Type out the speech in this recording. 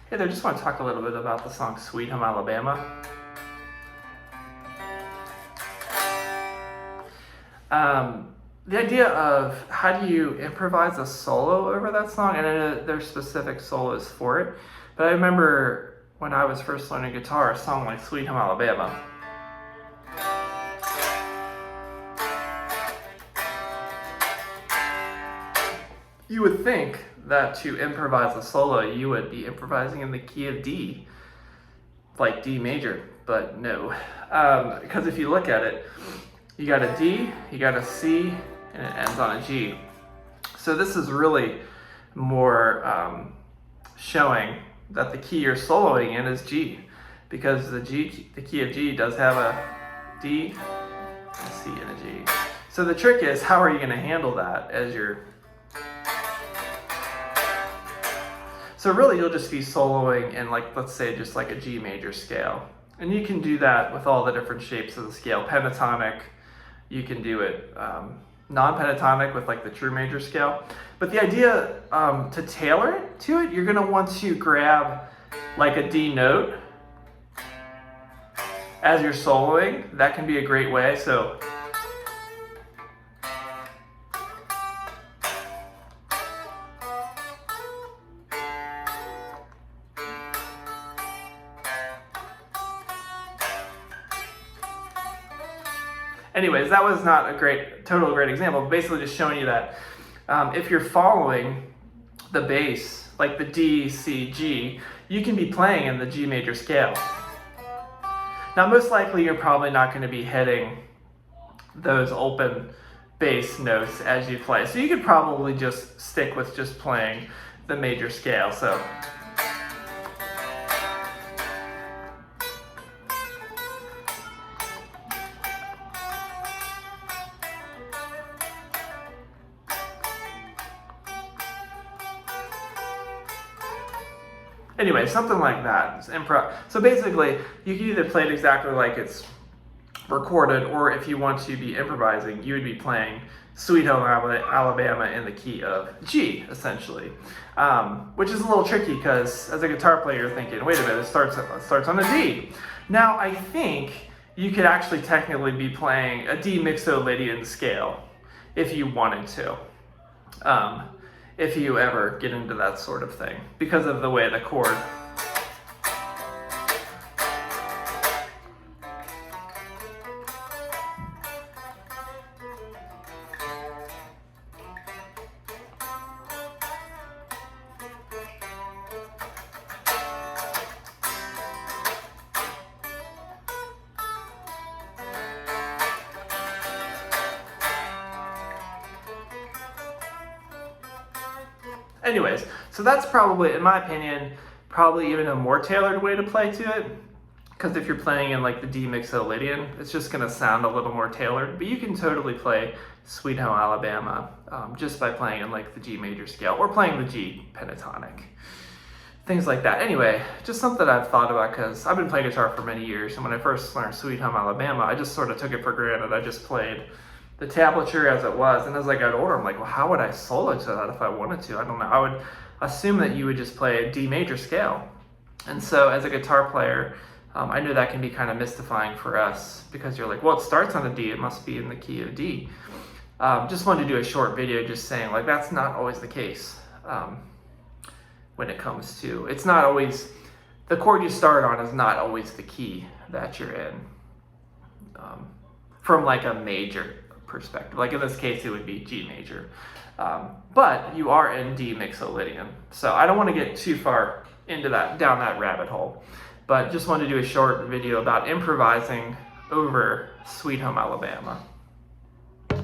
Hey there, just want to talk a little bit about the song Sweet Home Alabama. The idea of how do you improvise a solo over that song, and I know there's specific solos for it, but I remember when I was first learning guitar, a song like Sweet Home Alabama. You would think that to improvise a solo, you would be improvising in the key of D, like D major, but no. Because if you look at it, you got a D, you got a C, and it ends on a G. So this is really more showing that the key you're soloing in is G, because the key of G does have a D, a C, and a G. So the trick is, how are you going to handle that as you're... So really you'll just be soloing in, like, let's say just like a G major scale. And you can do that with all the different shapes of the scale. Pentatonic, you can do it non-pentatonic with like the true major scale. But the idea to tailor it to it, you're gonna want to grab like a D note as you're soloing. That can be a great way. So anyways, that was not a great example, but basically just showing you that if you're following the bass, like the D, C, G, you can be playing in the G major scale. Now, most likely you're probably not going to be hitting those open bass notes as you play. So you could probably just stick with just playing the major scale. So. Anyway, something like that. It's improv. So basically, you can either play it exactly like it's recorded, or if you want to be improvising, you would be playing Sweet Home Alabama in the key of G, essentially. Which is a little tricky because as a guitar player, you're thinking, wait a minute, it starts on a D. Now, I think you could actually technically be playing a D mixolydian scale if you wanted to. If you ever get into that sort of thing, because of the way the chord. Anyways, so that's probably, in my opinion, probably even a more tailored way to play to it. Because if you're playing in like the D mixolydian, it's just going to sound a little more tailored. But you can totally play Sweet Home Alabama just by playing in like the G major scale or playing the G pentatonic. Things like that. Anyway, just something I've thought about because I've been playing guitar for many years. And when I first learned Sweet Home Alabama, I just sort of took it for granted. I just played the tablature as it was, and as I got older, I'm like, well, how would I solo to that if I wanted to? I don't know. I would assume that you would just play a D major scale. And so as a guitar player, I know that can be kind of mystifying for us because you're like, well, it starts on a D, it must be in the key of D. Just wanted to do a short video just saying, like, that's not always the case when it comes to, it's not always, the chord you start on is not always the key that you're in from like a major perspective. Like in this case, it would be G major. But you are in D mixolydian. So I don't want to get too far into that, down that rabbit hole. But just wanted to do a short video about improvising over Sweet Home Alabama.